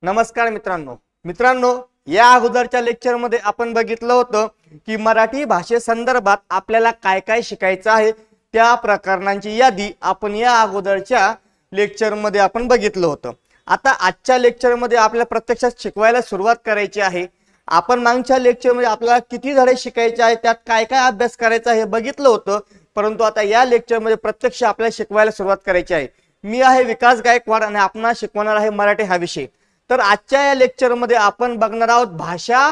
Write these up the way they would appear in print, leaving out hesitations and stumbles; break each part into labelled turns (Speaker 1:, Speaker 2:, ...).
Speaker 1: नमस्कार मित्रांनो या अगोदरच्या लेक्चर मध्ये आपण बघितलं होतं की मराठी भाषेसंदर्भात आपल्याला काय काय शिकायचं आहे त्या प्रकरणांची यादी आपण या अगोदरच्या लेक्चर मध्ये आपण बघितलं होतं। आता आजच्या लेक्चर मध्ये आपल्याला प्रत्यक्षात शिकवायला सुरुवात करायची आहे। आपण मागच्या लेक्चर मध्ये आपल्याला किती धडे शिकायचे आहे त्यात काय काय अभ्यास करायचा हे बघितलं होतं, परंतु आता या लेक्चर मध्ये प्रत्यक्ष आपल्याला शिकवायला सुरुवात करायची आहे। मी आहे विकास गायकवाड आणि आपणास शिकवणार आहे मराठी हा विषय। तर आजच्या या लेक्चर मध्ये आपण बघणार आहोत भाषा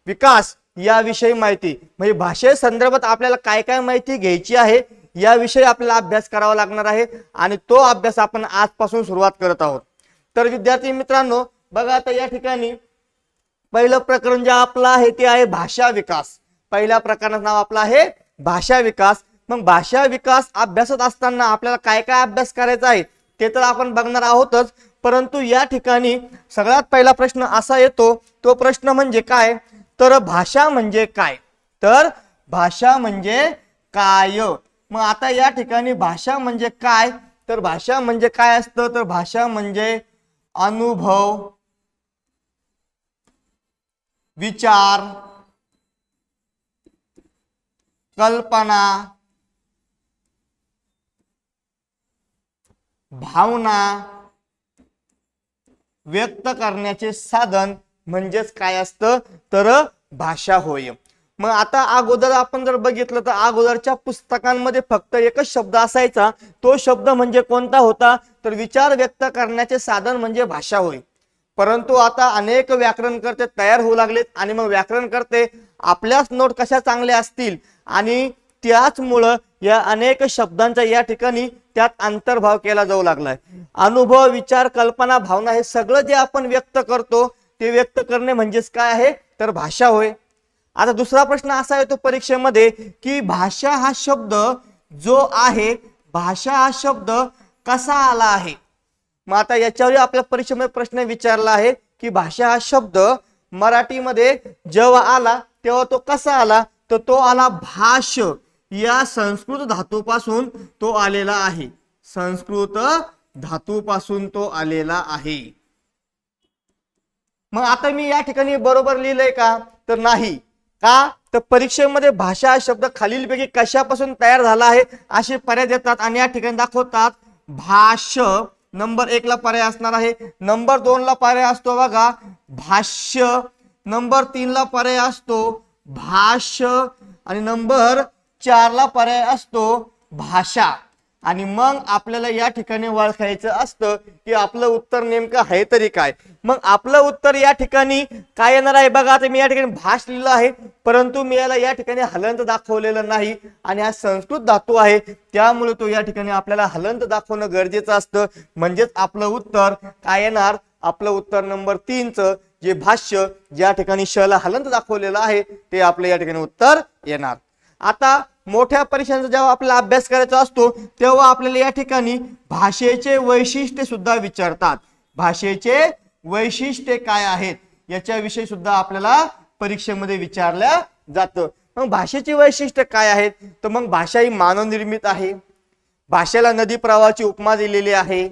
Speaker 1: विकास याविषयी माहिती, म्हणजे भाषेसंदर्भात आपल्याला काय काय माहिती घ्यायची आहे याविषयी आपल्याला अभ्यास करावा लागणार आहे आणि तो अभ्यास आपण आजपासून सुरुवात करत आहोत। तर विद्यार्थी मित्रांनो बघा, आता या ठिकाणी पहिलं प्रकरण जे आपलं आहे ते आहे भाषा विकास। पहिल्या प्रकरणाचं नाव आपलं आहे भाषा विकास। मग भाषा विकास अभ्यासत असताना आपल्याला काय काय अभ्यास करायचा आहे ते तर आपण बघणार आहोतच, परंतु या ठिकाणी सगळ्यात पहिला प्रश्न असा येतो, तो प्रश्न म्हणजे काय, तर भाषा म्हणजे काय, तर भाषा म्हणजे काय। मग आता या ठिकाणी भाषा म्हणजे काय, तर भाषा म्हणजे काय असतं, तर भाषा म्हणजे अनुभव, विचार, कल्पना, भावना व्यक्त करण्याचे साधन म्हणजेच काय असतं, तर भाषा होय। मग आता अगोदर आपण जर बघितलं तर अगोदरच्या पुस्तकांमध्ये फक्त एकच शब्द असायचा, तो शब्द म्हणजे कोणता होता, तर विचार व्यक्त करण्याचे साधन म्हणजे भाषा होय। परंतु आता अनेक व्याकरणकर्ते तयार होऊ लागलेत आणि मग व्याकरणकर्ते आपल्याच नोट कशा चांगल्या असतील आणि त्याचमुळे या अनेक शब्दांचा या ठिकाणी त्यात अंतर्भाव केला जाऊ लागलाय। अनुभव, विचार, कल्पना, भावना हे सगळं जे आपण व्यक्त करतो ते व्यक्त करणे म्हणजेच काय आहे, तर भाषा होय। आता दुसरा प्रश्न असा येतो परीक्षेमध्ये की भाषा हा शब्द जो आहे, भाषा हा शब्द कसा आला आहे। मग आता याच्यावर आपल्या परीक्षेमध्ये प्रश्न विचारला आहे की भाषा हा शब्द मराठीमध्ये जेव्हा आला तेव्हा तो कसा आला, तर तो आला भाष या संस्कृत धातूपासून तो आलेला आहे। संस्कृत धातूपासून तो आलेला आहे। मग आता मी या ठिकाणी बरोबर लिहिलंय का, तर नाही। का, तर परीक्षेमध्ये भाषा हा शब्द खालीलपैकी कशापासून तयार झाला आहे असे पर्याय देतात आणि या ठिकाणी दाखवतात भाष नंबर 1 ला पर्याय असणार आहे, नंबर 2 ला पर्याय असतो बघा भाष्य, नंबर 3 ला पर्याय असतो भाष्य आणि नंबर 4 ला पर्याय असतो भाषा। आणि मग आपल्याला या ठिकाणी ओळखायचं असतं की आपलं उत्तर नेमकं आहे तरी काय। मग आपलं उत्तर या ठिकाणी काय येणार आहे बघा, आता मी या ठिकाणी भाष लिहिलं आहे, परंतु मी याला या ठिकाणी हलंत दाखवलेलं नाही आणि हा संस्कृत धातू आहे त्यामुळे तो या ठिकाणी आपल्याला हलंत दाखवणं गरजेचं असतं। म्हणजेच आपलं उत्तर काय येणार, आपलं उत्तर नंबर 3 चं जे भाष्य ज्या ठिकाणी श ला हलंत दाखवलेलं आहे ते आपलं या ठिकाणी उत्तर येणार। आता मोठ्या परीक्षांचा जेव्हा आपल्याला अभ्यास करायचा असतो तेव्हा आपल्याला या ठिकाणी भाषेचे वैशिष्ट्य सुद्धा विचारतात। भाषेचे वैशिष्ट्य काय आहेत याच्याविषयी सुद्धा आपल्याला परीक्षेमध्ये विचारलं जातं। मग भाषेची वैशिष्ट्य काय आहेत, तर मग भाषा ही मानवनिर्मित आहे, भाषेला नदी प्रवाहाची उपमा दिलेली आहे,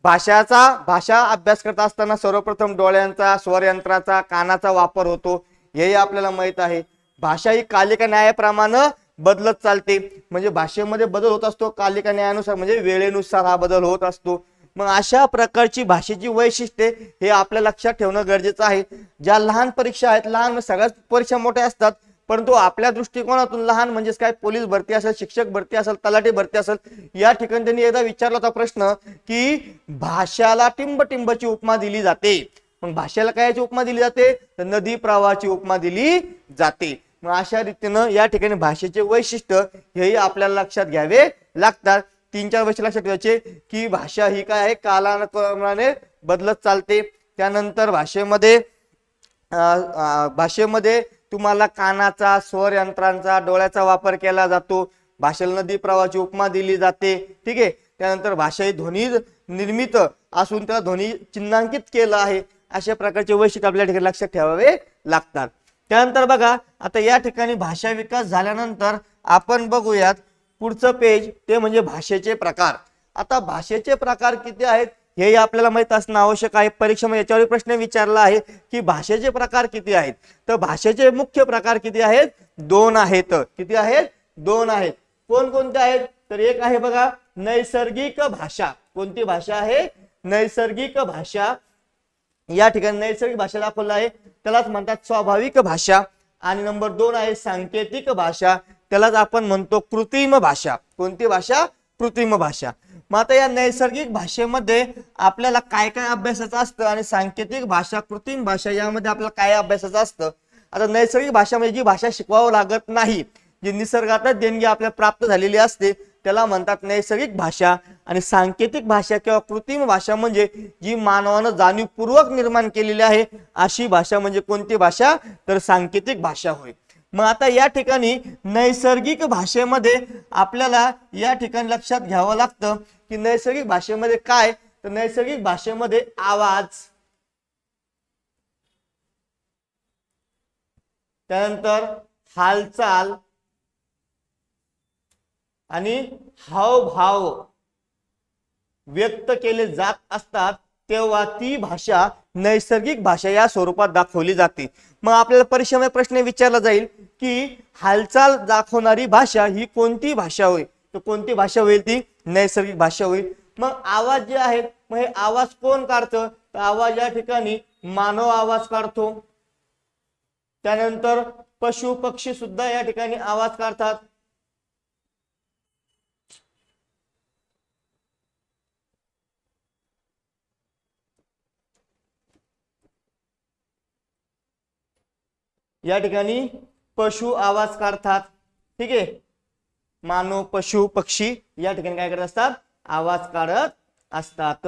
Speaker 1: भाषा अभ्यास करत असताना सर्वप्रथम डोळ्यांचा, स्वरयंत्राचा, कानाचा वापर होतो हेही आपल्याला माहित आहे। भाषा ही कालिका न्यायाप्रमाणे बदलत चालते, म्हणजे भाषेमध्ये बदल होत असतो कालिका न्यायानुसार, म्हणजे वेळेनुसार हा बदल होत असतो। मग अशा प्रकारची भाषेची वैशिष्ट्ये हे आपल्या लक्षात ठेवणं गरजेचं आहे। ज्या लहान परीक्षा आहेत, लहान सगळ्याच परीक्षा मोठ्या असतात, परंतु आपल्या दृष्टिकोनातून लहान म्हणजेच काय, पोलीस भरती असेल, शिक्षक भरती असेल, तलाठी भरती असेल, या ठिकाणी त्यांनी एकदा विचारला होता प्रश्न की भाषाला टिंबटिंबची उपमा दिली जाते। मग भाषेला कायची उपमा दिली जाते, तर नदी प्रवाहाची उपमा दिली जाते। मग अशा रीतीनं या ठिकाणी भाषेचे वैशिष्ट्य हेही आपल्याला लक्षात घ्यावे लागतात। 3-4 वैशिष्ट्य लक्षात ठेवायचे की भाषा ही काय आहे, कालानुक्रमाने बदलत चालते। त्यानंतर भाषेमध्ये तुम्हाला कानाचा, स्वर यंत्रांचा, डोळ्याचा वापर केला जातो। भाषेला नदी प्रवाहाची उपमा दिली जाते, ठीक आहे। त्यानंतर भाषा ही ध्वनी निर्मित असून त्याला ध्वनी चिन्हांकित केलं आहे। अशा प्रकारचे वैशिष्ट्य आपल्या ठिकाणी लक्षात ठेवावे लागतात। त्यानंतर बघा, आता या ठिकाणी भाषा विकास झाल्यानंतर आपण बघूयात पुढचं पेज, ते म्हणजे भाषेचे प्रकार। आता भाषेचे प्रकार किती आहेत हे आपल्याला माहित असणं आवश्यक आहे। परीक्षेमध्ये याच्यावर प्रश्न विचारला आहे की भाषेचे प्रकार किती आहेत, तर भाषेचे मुख्य प्रकार किती आहेत, 2 आहेत। किती आहेत, 2 आहेत। कोणकोणते आहेत, तर एक आहे बघा नैसर्गिक भाषा। कोणती भाषा आहे, नैसर्गिक भाषा। या ठिकाणी नैसर्गिक भाषा दाखवला आहे, त्यालाच म्हणतात स्वाभाविक भाषा। आणि नंबर 2 आहे सांकेतिक भाषा, त्यालाच आपण म्हणतो कृत्रिम भाषा। कोणती भाषा, कृत्रिम भाषा। मग आता या नैसर्गिक भाषेमध्ये आपल्याला काय काय अभ्यासाचं असतं आणि सांकेतिक भाषा, कृत्रिम भाषा यामध्ये आपल्याला काय अभ्यासाचं असतं। आता नैसर्गिक भाषा म्हणजे जी भाषा शिकवावं लागत नाही, जी निसर्गातच देणगी आपल्याला प्राप्त झालेली असते, त्याला म्हणतात नैसर्गिक भाषा। आणि सांकेतिक भाषा किंवा कृत्रिम भाषा म्हणजे जी मानवानं जाणीवपूर्वक निर्माण केलेली आहे अशी भाषा म्हणजे कोणती भाषा, तर सांकेतिक भाषा होय। मग आता या ठिकाणी नैसर्गिक भाषेमध्ये आपल्याला या ठिकाणी लक्षात घ्यावं लागतं की नैसर्गिक भाषेमध्ये काय, तर नैसर्गिक भाषेमध्ये आवाज, त्यानंतर हालचाल आणि हावभाव व्यक्त केले जात असतात, तेव्हा ती भाषा नैसर्गिक भाषा या स्वरूपात दाखवली जाते। मग आपल्याला परीक्षेमध्ये प्रश्न विचारला जाईल की हालचाल दाखवणारी भाषा ही कोणती भाषा होईल, तर कोणती भाषा होईल, ती नैसर्गिक भाषा होईल। मग आवाज जे आहेत, मग हे आवाज कोण काढतं, तर आवाज या ठिकाणी मानव आवाज काढतो, त्यानंतर पशु पक्षी सुद्धा या ठिकाणी आवाज काढतात। या ठिकाणी पशु आवाज काढतात, ठीक आहे। मानव, पशु, पक्षी या ठिकाणी काय करत असतात, आवाज काढत असतात।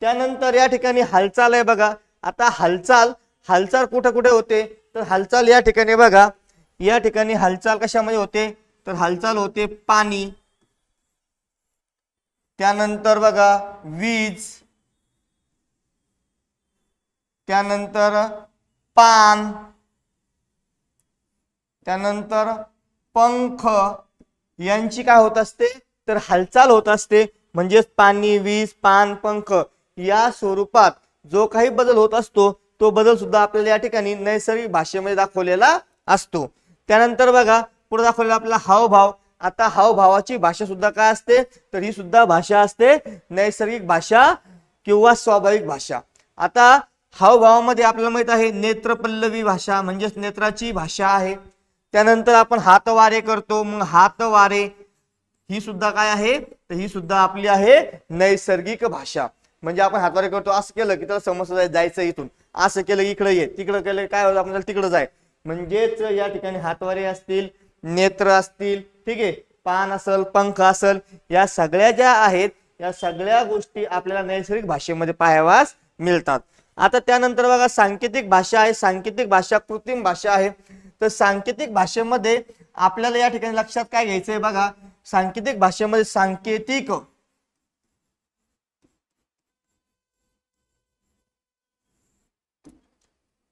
Speaker 1: त्यानंतर या ठिकाणी हालचाल आहे बघा। आता हालचाल कुठे कुठे होते, तर हालचाल या ठिकाणी बघा, या ठिकाणी हालचाल कशामध्ये होते, तर हालचाल होते पाणी, त्यानंतर बघा वीज, त्यानंतर पान, त्यानंतर पंख यांची काय होत असते, तर हालचाल होत असते। म्हणजे पाणी, वीज, पान, पंख या स्वरूपात जो काही बदल होत असतो तो बदल सुद्धा आपल्याला या ठिकाणी नैसर्गिक भाषेमध्ये दाखवलेला असतो। त्यानंतर बघा पुढे दाखवलेला आपला हावभाव। आता हावभावाची भाषा सुद्धा काय असते, तर ही सुद्धा भाषा असते नैसर्गिक भाषा किंवा स्वाभाविक भाषा। आता हावभावामध्ये आपल्याला माहित आहे नेत्रपल्लवी भाषा म्हणजेच नेत्राची भाषा आहे। त्यानंतर आपण हातवारे करतो, मग हातवारे ही सुद्धा काय आहे, तर ही सुद्धा आपली आहे नैसर्गिक भाषा। म्हणजे आपण हातवारे करतो, असं केलं की त्याला समजतं जायचं इथून, असं केलं इकडे ये, तिकडे केलं काय होतं आपल्याला तिकडे जाय। म्हणजेच या ठिकाणी हातवारे असतील, नेत्र असतील, ठीक आहे, पान असेल, पंख असेल, या सगळ्या ज्या आहेत या सगळ्या गोष्टी आपल्याला नैसर्गिक भाषेमध्ये पाहाव्यास मिळतात। आता त्यानंतर बघा सांकेतिक भाषा आहे, सांकेतिक भाषा, कृत्रिम भाषा आहे। तर सांकेतिक भाषेमध्ये आपल्याला या ठिकाणी लक्षात काय घ्यायचंय बघा, सांकेतिक भाषेमध्ये सांकेतिक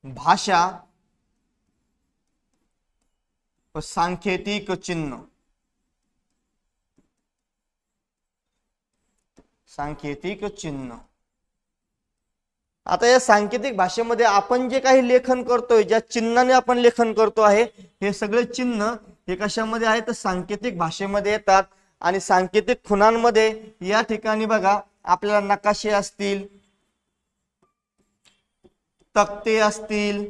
Speaker 1: भाषा व सांकेतिक चिन्ह, सांकेतिक चिन्ह। आता या सांकेतिक भाषेमध्ये आपण जे काही लेखन करतोय, ज्या चिन्हाने आपण लेखन करतो आहे, हे सगळे चिन्ह हे कशामध्ये आहेत, तर सांकेतिक भाषेमध्ये येतात। आणि सांकेतिक खुणांमध्ये या ठिकाणी बघा आपल्याला नकाशे असतील, तक्ते असतील,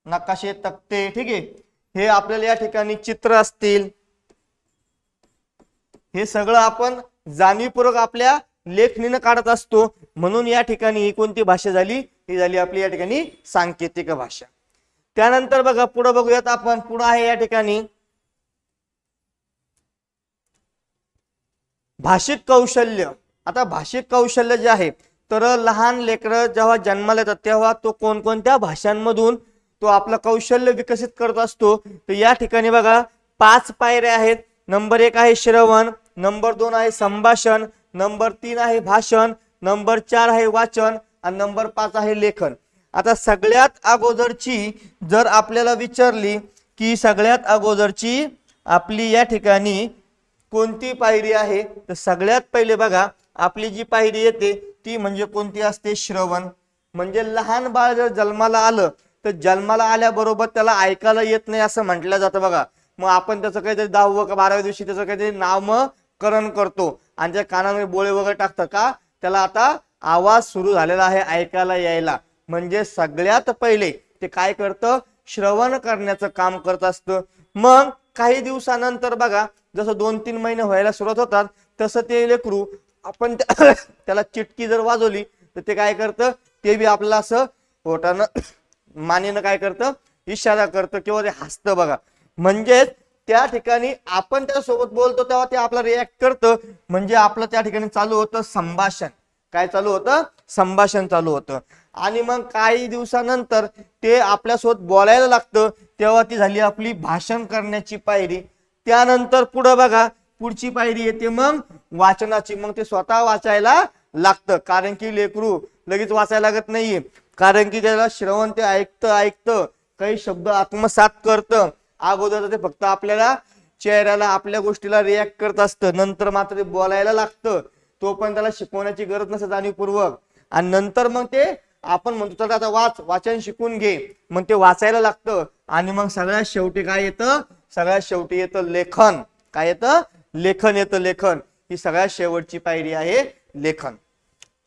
Speaker 1: नकाशे, तक्ते, ठीक आहे, हे आपल्याला या ठिकाणी चित्र असतील, हे सगळं आपण जाणीवपूर्वक आपल्या लेखणीने काढत असतो। म्हणून या ठिकाणी ही कोणती भाषा झाली, ही झाली आपली या ठिकाणी सांकेतिक भाषा। त्यानंतर बघा पुढे बघूयात आपण, पुढे आहे या ठिकाणी भाषिक कौशल्य। आता भाषिक कौशल्य जे आहे, तर लहान लेकरं जेव्हा जन्माला येतात तेव्हा तो कोणकोणत्या भाषांमधून तो आपलं कौशल्य विकसित करत असतो, तर या ठिकाणी बघा 5 पायऱ्या आहेत। नंबर 1 आहे श्रवण, नंबर 2 आहे संभाषण, नंबर 3 आहे भाषण, नंबर 4 आहे वाचन आणि नंबर 5 आहे लेखन। आता सगळ्यात अगोदरची जर आपल्याला विचारली की सगळ्यात अगोदरची आपली या ठिकाणी कोणती पायरी आहे, तर सगळ्यात पहिले बघा आपली जी पायरी येते ती म्हणजे कोणती असते? श्रवण. म्हणजे लहान बाळ जर जन्माला आलं तर जन्माला आल्याबरोबर त्याला ऐकायला येत नाही असं म्हटलं जातं बघा. मग आपण त्याचं काहीतरी 10व का 12व्या दिवशी त्याचं काहीतरी नामकरण करतो आणि त्या कानामध्ये बोळे वगैरे टाकतं का त्याला आता आवाज सुरू झालेला आहे ऐकायला यायला. म्हणजे सगळ्यात पहिले ते काय करतं? श्रवण करण्याचं काम करत असतं. मग काही दिवसानंतर बघा जसं 2-3 महिने व्हायला सुरुवात होतात तसं ते लेकरू आपण त्याला चिटकी जर वाजवली तर ते काय करतं? ते बी आपल्याला असं पोटानं मानेनं काय करतं? इशारा करतं किंवा ते हसतं बघा. म्हणजेच त्या ठिकाणी आपण त्यासोबत बोलतो तेव्हा ते आपला रिॲक्ट करतं. म्हणजे आपलं त्या ठिकाणी चालू होतं संभाषण. काय चालू होतं? संभाषण चालू होतं. आणि मग काही दिवसानंतर ते आपल्यासोबत बोलायला लागतं तेव्हा ती झाली आपली भाषण करण्याची पायरी. त्यानंतर पुढं बघा पुढची पायरी येते मग वाचनाची. मग ते स्वतः वाचायला लागतं कारण की लेकरू लगेच वाचायला लागत नाहीये. कारण की त्याला श्रवण ते ऐकतं काही शब्द आत्मसात करतं. अगोदर ते फक्त आपल्याला चेहऱ्याला आपल्या गोष्टीला रिॲक्ट करत असतं. नंतर मात्र ते बोलायला लागतं. तो पण त्याला शिकवण्याची गरज नसते जाणीवपूर्वक. आणि नंतर मग ते आपण म्हणतो तर आता वाचन शिकून घे. मग ते वाचायला लागतं. आणि मग सगळ्यात शेवटी काय येतं? सगळ्यात शेवटी येतं लेखन. काय येतं? लेखन येतं. लेखन ही सगळ्यात शेवटची पायरी आहे लेखन.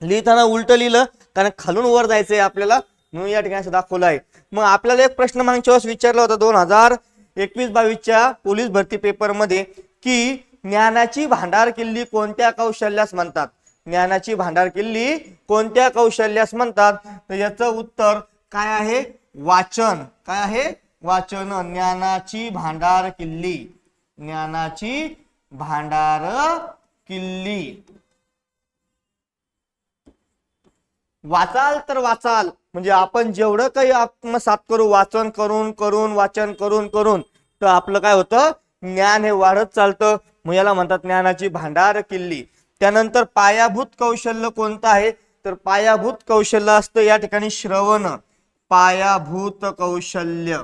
Speaker 1: लिहिताना उलट लिहिलं कारण खालून वर जायचंय आपल्याला म्हणून या ठिकाणी असं दाखवलं आहे. मग आपल्याला एक प्रश्न मागच्या वेळेस विचारला होता 2021-22च्या पोलीस भरती पेपर मध्ये की ज्ञानाची भांडार किल्ली कोणत्या कौशल्यास म्हणतात? ज्ञानाची भांडार किल्ली कोणत्या कौशल्यास म्हणतात? तर याचं उत्तर काय आहे? वाचन. काय आहे? वाचन. ज्ञानाची भांडार किल्ली. ज्ञानाची भांडार किल्ली. वाचाल तर वाचाल म्हणजे आपण जेवढं काही आत्मसात करू वाचन करून करून वाचन करून करून तर आपलं काय होतं? ज्ञान हे वाढत चालतं. मग याला म्हणतात ज्ञानाची भांडार किल्ली. त्यानंतर पायाभूत कौशल्य कोणतं आहे? तर पायाभूत कौशल्य असतं या ठिकाणी श्रवण. पायाभूत कौशल्य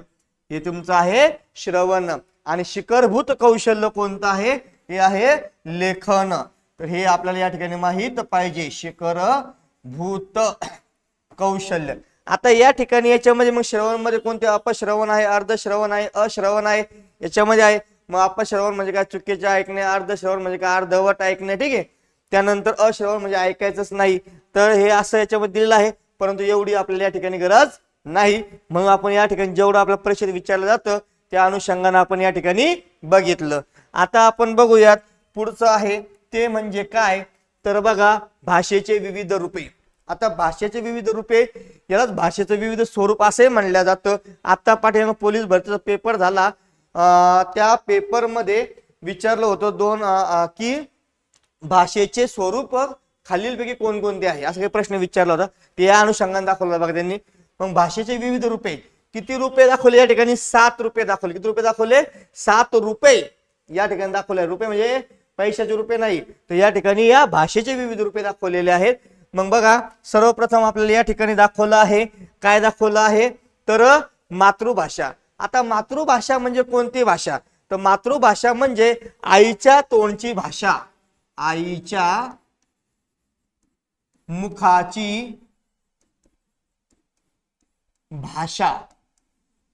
Speaker 1: हे तुमचं आहे श्रवण. आणि शिखरभूत कौशल्य कोणतं आहे? हे आहे लेखन. तर हे आपल्याला या ठिकाणी माहित पाहिजे. शिखरभूत कौशल्य. आता या ठिकाणी याच्यामध्ये मग श्रवण मध्ये कोणते? अपश्रवण आहे, अर्धश्रवण आहे, अश्रवण आहे. याच्यामध्ये आहे मग अपश्रवण म्हणजे काय? चुकीचे ऐकणे. अर्धश्रवण म्हणजे काय? अर्धवट ऐकणे. ठीक आहे. त्यानंतर अश्रवण म्हणजे ऐकायचंच नाही. तर हे असं याच्यामध्ये दिलेलं आहे परंतु एवढी आपल्याला या ठिकाणी गरज नाही. म्हणून आपण या ठिकाणी जेवढं आपल्या परीक्षेत विचारलं जातं त्या अनुषंगाने आपण या ठिकाणी बघितलं. आता आपण बघूयात पुढचं आहे ते म्हणजे काय? तर बघा भाषेचे विविध रूपे. आता भाषेचे विविध रूपे यालाच भाषेचं विविध स्वरूप असे म्हणलं जातं. आता पाठीमागे पोलीस भरतीचा पेपर झाला त्या पेपर मध्ये विचारलं होतं की भाषेचे स्वरूप खालीलपैकी कोणकोणते आहे असं काही प्रश्न विचारला होता. ते या अनुषंगाने दाखवलं बघा त्यांनी. मग भाषेचे विविध रूपे किती रूपे दाखवले? या ठिकाणी 7 रूपे दाखवले. किती रूपे दाखवले? 7 रूपे या ठिकाणी दाखवले. रूपे म्हणजे पैशाचे रूपे नाही. तर या ठिकाणी या भाषेचे विविध रूपे दाखवलेले आहेत. मग बघा सर्वप्रथम आपल्याला या ठिकाणी दाखवलं आहे काय? दाखवलं आहे तर मातृभाषा. आता मातृभाषा म्हणजे कोणती भाषा? तर मातृभाषा म्हणजे आईच्या तोंडची भाषा. आईच्या मुखाची भाषा.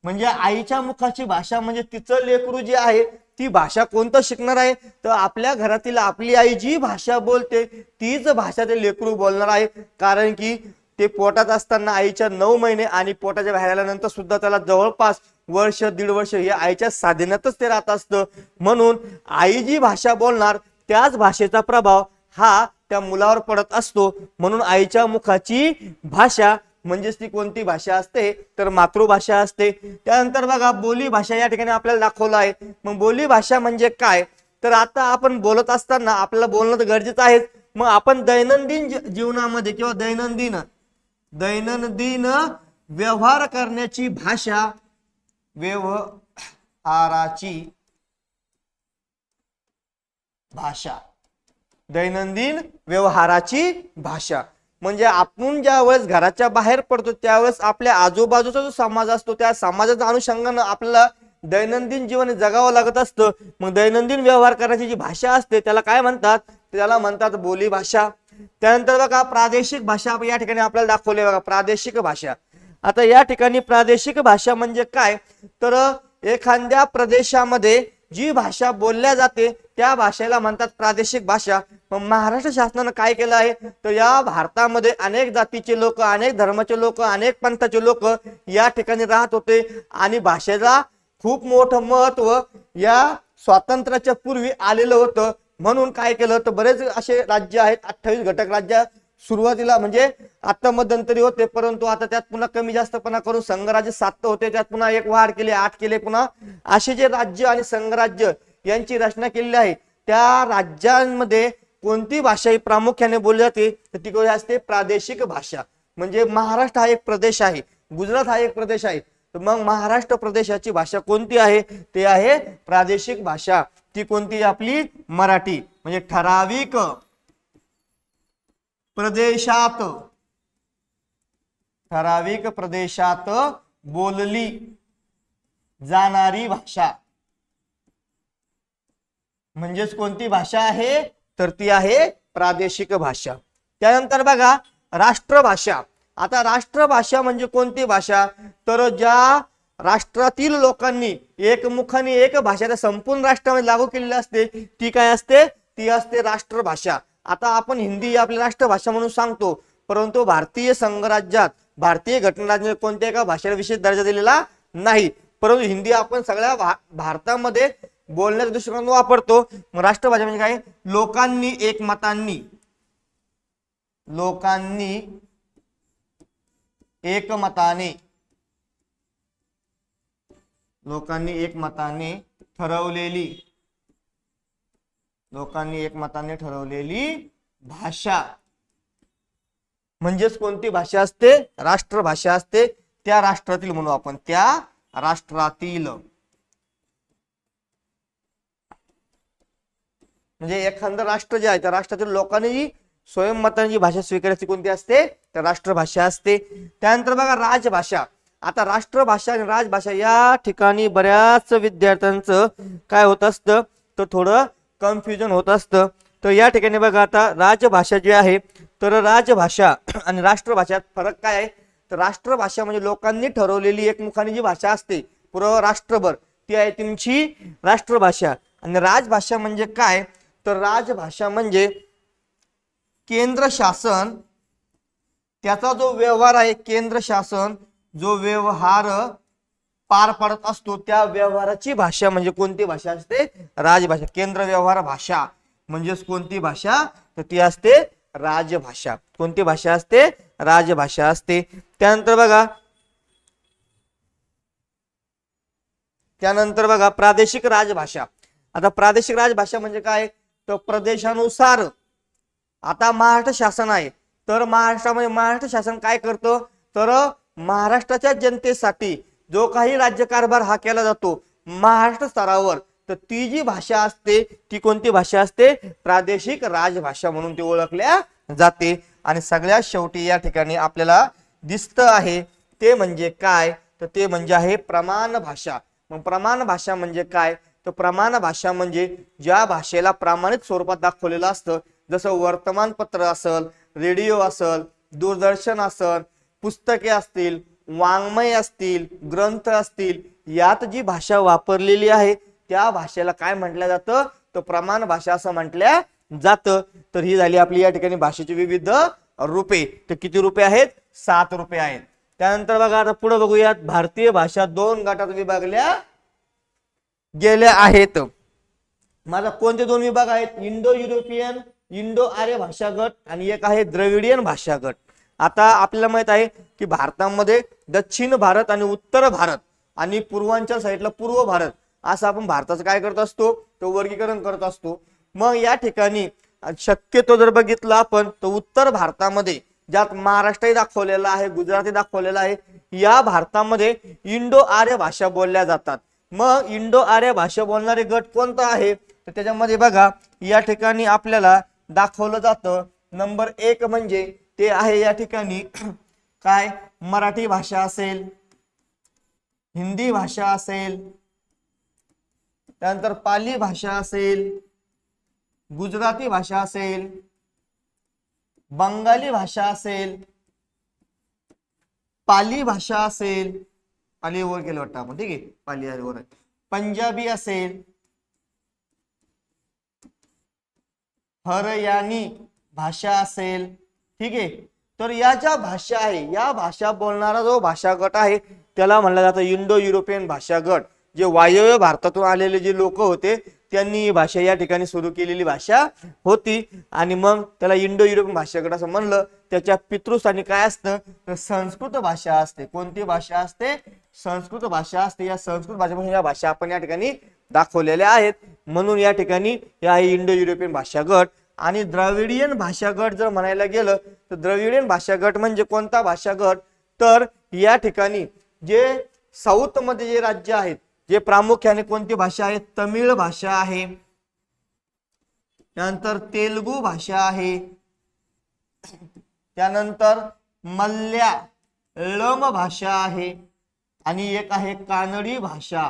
Speaker 1: म्हणजे आईच्या मुखाची भाषा म्हणजे तिचं लेकरू जे आहे ती भाषा कोणतं शिकणार आहे? तर आपल्या घरातील आपली आई जी भाषा बोलते तीच भाषा ते लेकरू बोलणार आहे. कारण की ते पोटात असताना आईच्या 9 महिने आणि पोटाच्या बाहेर आल्यानंतर सुद्धा त्याला जवळपास वर्ष 1.5 वर्ष हे आईच्या साधनेतच ते राहत असतं. म्हणून आई जी भाषा बोलणार त्याच भाषेचा प्रभाव हा त्या मुलावर पडत असतो. म्हणून आईच्या मुखाची भाषा म्हणजेच ती कोणती भाषा असते? तर मातृभाषा असते. त्यानंतर बघा बोली भाषा या ठिकाणी आपल्याला दाखवलं आहे. मग बोली भाषा म्हणजे काय? तर आता आपण बोलत असताना आपल्याला बोलणं तर गरजेचं आहे. मग आपण दैनंदिन जीवनामध्ये किंवा दैनंदिन व्यवहार करण्याची भाषा, व्यवहाराची भाषा, दैनंदिन व्यवहाराची भाषा म्हणजे आपण ज्या वेळेस घराच्या बाहेर पडतो त्यावेळेस आपल्या आजूबाजूचा जो समाज असतो त्या समाजाच्या अनुषंगाने आपल्याला दैनंदिन जीवन जगावं लागत असतं. मग दैनंदिन व्यवहार करण्याची जी भाषा असते त्याला काय म्हणतात? त्याला म्हणतात बोली भाषा. त्यानंतर बघा प्रादेशिक भाषा या ठिकाणी आपल्याला दाखवले बघा प्रादेशिक भाषा. आता या ठिकाणी प्रादेशिक भाषा म्हणजे काय तर एखाद्या प्रदेशामध्ये जी भाषा बोलल्या जाते त्या भाषेला म्हणतात प्रादेशिक भाषा. मग महाराष्ट्र शासनानं काय केलं आहे तर या भारतामध्ये अनेक जातीचे लोक, अनेक धर्माचे लोक, अनेक पंथाचे लोक या ठिकाणी राहत होते आणि भाषेला खूप मोठं महत्व या स्वातंत्र्याच्या पूर्वी आलेलं होतं. म्हणून काय केलं तर बरेच असे राज्य आहेत, 28 घटक राज्य सुरुवातीला म्हणजे आता मध्यंतरी होते, परंतु आता त्यात पुन्हा कमी जास्तपणा करून संघराज्य 7 होते, त्यात पुन्हा एक वाढ केली, 8 केले. पुन्हा असे जे राज्य आणि संघराज्य यांची रचना केलेली आहे त्या राज्यांमध्ये कोणती भाषा ही प्रामुख्याने बोलली जाते तर ती कोणती असते प्रादेशिक भाषा. म्हणजे महाराष्ट्र हा एक प्रदेश आहे, गुजरात हा एक प्रदेश आहे, तर मग महाराष्ट्र प्रदेशाची भाषा कोणती आहे ते आहे प्रादेशिक भाषा. ती कोणती आपली मराठी. म्हणजे ठराविक प्रदेशात बोलली जाणारी भाषा म्हणजेच कोणती भाषा आहे तर ती आहे प्रादेशिक भाषा. त्यानंतर बघा राष्ट्रभाषा. आता राष्ट्रभाषा म्हणजे कोणती भाषा तर ज्या राष्ट्रातील लोकांनी एकमुखाने एक भाषा त्या संपूर्ण राष्ट्रामध्ये लागू केलेली असते ती काय असते ती असते राष्ट्रभाषा. आता आपण हिंदी आपली राष्ट्रभाषा म्हणून सांगतो, परंतु भारतीय संघराज्यात भारतीय घटनाज्ञेने कोणत्या एका भाषेला विशेष दर्जा दिलेला नाही, परंतु हिंदी आपण सगळ्या भारतामध्ये बोलण्याच्या दृष्टिकोनातून वापरतो. मग राष्ट्रभाषा म्हणजे काय लोकांनी एकमताने ठरवलेली भाषा म्हणजेच कोणती भाषा असते राष्ट्रभाषा असते. त्या राष्ट्रातील म्हणू आपण त्या राष्ट्रातील म्हणजे एखादं राष्ट्र जे आहे त्या राष्ट्रातील लोकांनी स्वयंमताने जी भाषा स्वीकारायची कोणती असते तर राष्ट्रभाषा असते. त्यानंतर बघा राजभाषा. आता राष्ट्रभाषा आणि राजभाषा या ठिकाणी बऱ्याच विद्यार्थ्यांचं काय होत असतं तर थोडं कन्फ्युजन होत असतं. तर या ठिकाणी बघा आता राजभाषा जी आहे तर राजभाषा आणि राष्ट्रभाषात फरक काय आहे तर राष्ट्रभाषा म्हणजे लोकांनी ठरवलेली एकमुखाने जी भाषा असते पूर्ण राष्ट्रभर ती आहे तुमची राष्ट्रभाषा. आणि राजभाषा म्हणजे काय तर राजभाषा म्हणजे केंद्र शासन त्याचा जो व्यवहार आहे केंद्र शासन जो व्यवहार पार पाडत असतो त्या व्यवहाराची भाषा म्हणजे कोणती भाषा असते राजभाषा. केंद्र व्यवहार भाषा म्हणजेच कोणती भाषा तर ती असते राजभाषा. कोणती भाषा असते राजभाषा असते. त्यानंतर बघा प्रादेशिक राजभाषा. आता प्रादेशिक राजभाषा म्हणजे काय तर प्रदेशानुसार आता महाराष्ट्र शासन आहे तर महाराष्ट्रामध्ये महाराष्ट्र शासन काय करतं तर महाराष्ट्राच्या जनतेसाठी जो काही राज्यकारभार हा केला जातो महाराष्ट्र स्तरावर तर ती जी भाषा असते ती कोणती भाषा असते प्रादेशिक राजभाषा म्हणून ती ओळखल्या जाते. आणि सगळ्यात शेवटी या ठिकाणी आपल्याला दिसतं आहे ते म्हणजे काय तर ते म्हणजे आहे प्रमाण भाषा. मग प्रमाण भाषा म्हणजे काय तर प्रमाण भाषा म्हणजे ज्या भाषेला प्रमाणित स्वरूपात दाखवलेलं असतं जसं वर्तमानपत्र असेल, रेडिओ असेल, दूरदर्शन असेल, पुस्तके असतील, वाङ्मय असतील, ग्रंथ असतील, यात जी भाषा वापरलेली आहे त्या भाषेला काय म्हटलं जातं तर प्रमाण भाषा असं म्हटलं जातं. तर ही झाली आपली या ठिकाणी भाषेची विविध रूपे. तर किती रूपे आहेत 7 रूपे आहेत. त्यानंतर बघा आता पुढे बघूयात भारतीय भाषा 2 गटात विभागल्या गेल्या आहेत. माझा कोणते 2 विभाग आहेत इंडो युरोपियन इंडो आर्य भाषा गट आणि एक आहे द्रविडियन भाषा गट. आता आपल्याला माहित आहे की भारतामध्ये दक्षिण भारत आणि उत्तर भारत आणि पूर्वांचल साईडला पूर्व भारत असं आपण भारताचं काय करत असतो तो वर्गीकरण करत असतो. मग या ठिकाणी शक्यतो जर बघितलं आपण तर उत्तर भारतामध्ये ज्यात महाराष्ट्रही दाखवलेला आहे गुजराती दाखवलेला आहे या भारतामध्ये इंडो आर्य भाषा बोलल्या जातात. मग इंडो आर्य भाषा बोलणारे गट कोणता आहे तर त्याच्यामध्ये बघा या ठिकाणी आपल्याला दाखवलं जातं नंबर 1 म्हणजे ते आहे या ठिकाणी काय मराठी भाषा असेल, हिंदी भाषा असेल, त्यानंतर पाली भाषा असेल, गुजराती भाषा असेल, बंगाली भाषा असेल, पाली भाषा असेल, पाली वर गेलं वाटतं आपण, ठीक आहे, पाली वर आहे, पंजाबी असेल, हरियाणी भाषा असेल, ठीक आहे. तर या ज्या भाषा आहे, या भाषा बोलणारा जो भाषा गट आहे त्याला म्हणलं जातं इंडो युरोपियन भाषा गट. जे वायव्य भारतातून आलेले जे लोक होते त्यांनी ही भाषा या ठिकाणी सुरू केलेली भाषा होती आणि मग त्याला इंडो युरोपियन भाषा गट असं म्हणलं. त्याच्या पितृस्थानी काय असतं तर संस्कृत भाषा असते. कोणती भाषा असते? संस्कृत भाषा असते. या संस्कृत भाषेपासून या भाषा आपण या ठिकाणी दाखवलेल्या आहेत. म्हणून या ठिकाणी या इंडो युरोपियन भाषा गट. आणि द्रविडियन भाषा गट जर म्हणायला गेलं तर द्रविडियन भाषा गट म्हणजे कोणता भाषा गट तर या ठिकाणी जे साऊथ मध्ये जे राज्य आहेत जे प्रामुख्याने कोणती भाषा आहे? तमिळ भाषा आहे, त्यानंतर तेलुगू भाषा आहे, त्यानंतर मल्याळम भाषा आहे आणि एक आहे कानडी भाषा.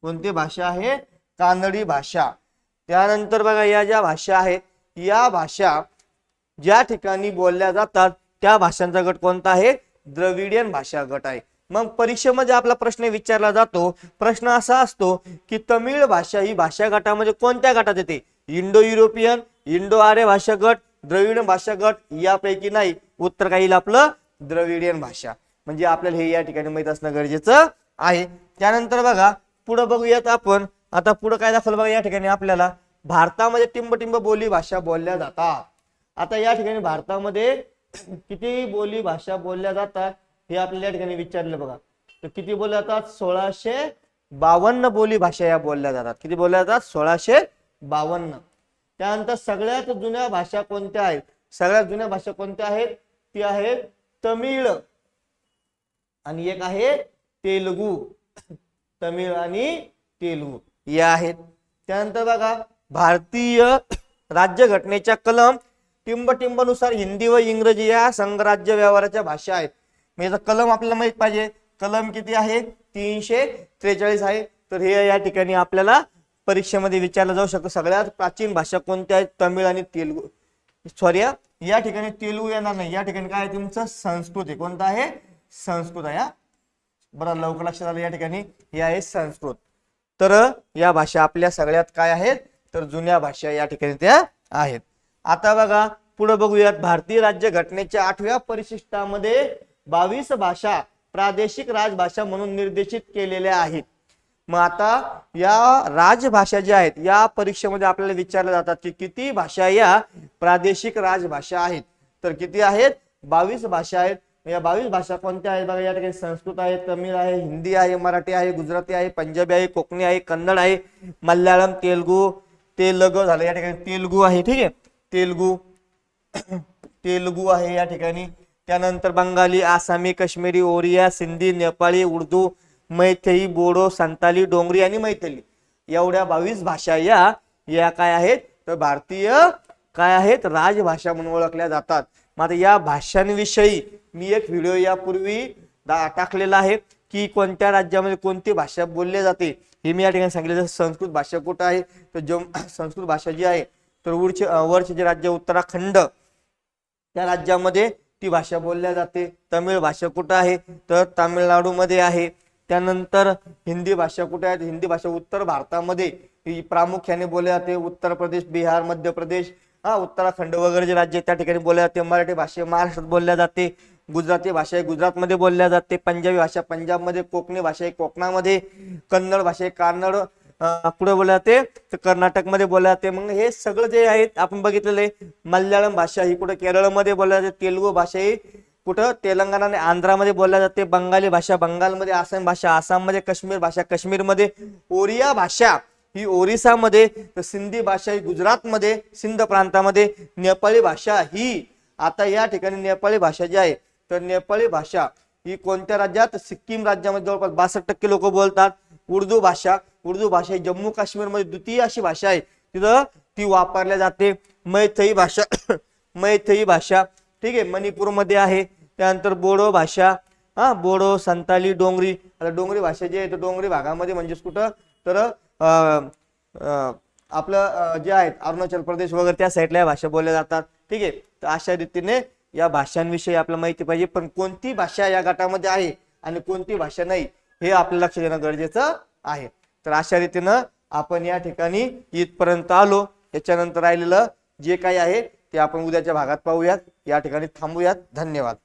Speaker 1: कोणती भाषा आहे? कानडी भाषा. त्यानंतर बघा या ज्या भाषा आहेत या भाषा ज्या ठिकाणी बोलल्या जातात त्या भाषांचा गट कोणता आहे? द्रविडियन भाषा गट आहे. मग परीक्षेमध्ये आपला प्रश्न विचारला जातो. प्रश्न असा असतो की तमिळ भाषा ही भाषा गटामध्ये कोणत्या गटात येते? इंडो युरोपियन, इंडो आर्य भाषा गट, द्रविडियन भाषा गट यापैकी नाही. उत्तर काय येईल आपलं? द्रविडियन भाषा. म्हणजे आपल्याला हे या ठिकाणी माहित असणं गरजेचं आहे. त्यानंतर बघा पुढे बघूयात आपण. आता पुढे काय दाखवलं बघा या ठिकाणी आपल्याला भारतामध्ये टिंब बोली भाषा बोलल्या जातात. आता या ठिकाणी भारतामध्ये किती बोली भाषा बोलल्या जातात हे आपल्याला या ठिकाणी विचारलं बघा. तर किती बोलल्या जातात? 1652 बोली भाषा या बोलल्या जातात. किती बोलल्या जातात? 1652. त्यानंतर सगळ्यात जुन्या भाषा कोणत्या आहेत? सगळ्यात जुन्या भाषा कोणत्या आहेत? ती आहे तमिळ आणि एक आहे तेलुगू. तमिळ आणि तेलुगू या आहेत. त्यानंतर बघा भारतीय राज्यघटनेच्या कलम टिंबनुसार हिंदी व इंग्रजी या संघराज्य व्यवहाराच्या भाषा आहेत. म्हणजे कलम आपल्याला माहित पाहिजे. कलम किती आहे? 343 आहे. तर हे या ठिकाणी आपल्याला परीक्षेमध्ये विचारलं जाऊ शकतं. सगळ्यात प्राचीन भाषा कोणत्या आहेत? तमिळ आणि तेलुगू. सॉरी या ठिकाणी तेलुगू येणार नाही. या ठिकाणी काय आहे तुमचं? संस्कृत आहे. कोणता आहे? संस्कृत आहे. बरं लवकर लक्षात आलं. या ठिकाणी हे आहे संस्कृत. तर या भाषा आपल्या सगळ्यात काय आहेत? तर जुन्या भाषा या ठिकाणी त्या आहेत. आता बघा पुढे बघूयात. भारतीय राज्य घटनेच्या 8व्या परिशिष्टामध्ये 22 भाषा प्रादेशिक राजभाषा म्हणून निर्देशित केलेल्या आहेत. मग आता या राजभाषा ज्या आहेत या परीक्षेमध्ये आपल्याला विचारल्या जातात की किती भाषा या प्रादेशिक राजभाषा आहेत? तर किती आहेत? 22 भाषा आहेत. या 22 भाषा कोणत्या आहेत बघा या ठिकाणी? संस्कृत आहे, तमिळ आहे, हिंदी आहे, मराठी आहे, गुजराती आहे, पंजाबी आहे, कोकणी आहे, कन्नड आहे, मल्याळम, तेलुगू झालं या ठिकाणी तेलुगू आहे. ठीक आहे, तेलुगू आहे या ठिकाणी. त्यानंतर बंगाली, आसामी, काश्मीरी, ओरिया, सिंधी, नेपाळी, उर्दू, मैथली, बोडो, संताली, डोंगरी आणि मैथली एवढ्या 22 भाषा या काय आहेत? तर भारतीय काय आहेत? राजभाषा म्हणून ओळखल्या जातात. मग या भाषांविषयी मी एक व्हिडिओ यापूर्वी टाकलेला आहे की कोणत्या राज्यामध्ये कोणती भाषा बोलली जाते हे मी या ठिकाणी सांगितलं. संस्कृत भाषा कुठं आहे? तर संस्कृत भाषा जी आहे तर वरचे जे राज्य उत्तराखंड त्या राज्यामध्ये ती भाषा बोलल्या जाते. तमिळ भाषा कुठं आहे? तर तामिळनाडू मध्ये आहे. त्यानंतर हिंदी भाषा कुठे आहे? हिंदी भाषा उत्तर भारतामध्ये प्रामुख्याने बोलली जाते. उत्तर प्रदेश, बिहार, मध्य प्रदेश, उत्तराखंड वगैरे जे राज्य त्या ठिकाणी बोलल्या जाते. मराठी भाषा महाराष्ट्रात बोलल्या जाते. गुजराती भाषा गुजरातमध्ये बोलल्या जाते. पंजाबी भाषा पंजाबमध्ये, कोकणी भाषा कोकणामध्ये, कन्नड भाषा कन्नड पुढे बोलल्या जाते तर कर्नाटकमध्ये बोलल्या जाते. मग हे सगळं जे आहेत आपण बघितलेलं आहे. मल्याळम भाषा ही कुठे? केरळमध्ये बोलल्या जाते. तेलुगू भाषा ही कुठं? तेलंगणा आणि आंध्रामध्ये बोलल्या जाते. बंगाली भाषा बंगालमध्ये, आसाम भाषा आसाममध्ये, काश्मीर भाषा काश्मीरमध्ये, ओरिया भाषा ही ओरिसामध्ये, तर सिंधी भाषा ही गुजरातमध्ये सिंध प्रांतामध्ये, नेपाळी भाषा ही आता या ठिकाणी नेपाळी भाषा जी आहे तर नेपाळी भाषा ही कोणत्या राज्यात? सिक्कीम राज्यामध्ये जवळपास 62% लोक बोलतात. उर्दू भाषा ही जम्मू काश्मीर मध्ये द्वितीय अशी भाषा आहे तिथं ती वापरल्या जाते. मैथई भाषा ठीक आहे मणिपूरमध्ये आहे. त्यानंतर बोडो भाषा बोडो, संताली, डोंगरी. आता डोंगरी भाषा जी आहे तर डोंगरी भागामध्ये म्हणजेच कुठं? तर आपलं जे आहेत अरुणाचल प्रदेश वगैरे त्या साईडला भाषा बोलल्या जातात. ठीक आहे, तर अशा रीतीने या भाषांविषयी आपल्याला माहिती पाहिजे, पण कोणती भाषा या गटामध्ये आहे आणि कोणती भाषा नाही हे आपल्याला लक्ष देणं गरजेचं आहे. तर अशा रीतीनं आपण या ठिकाणी इथपर्यंत आलो. याच्यानंतर राहिलेलं जे काही आहे ते आपण उद्याच्या भागात पाहूयात. या ठिकाणी थांबूयात. धन्यवाद.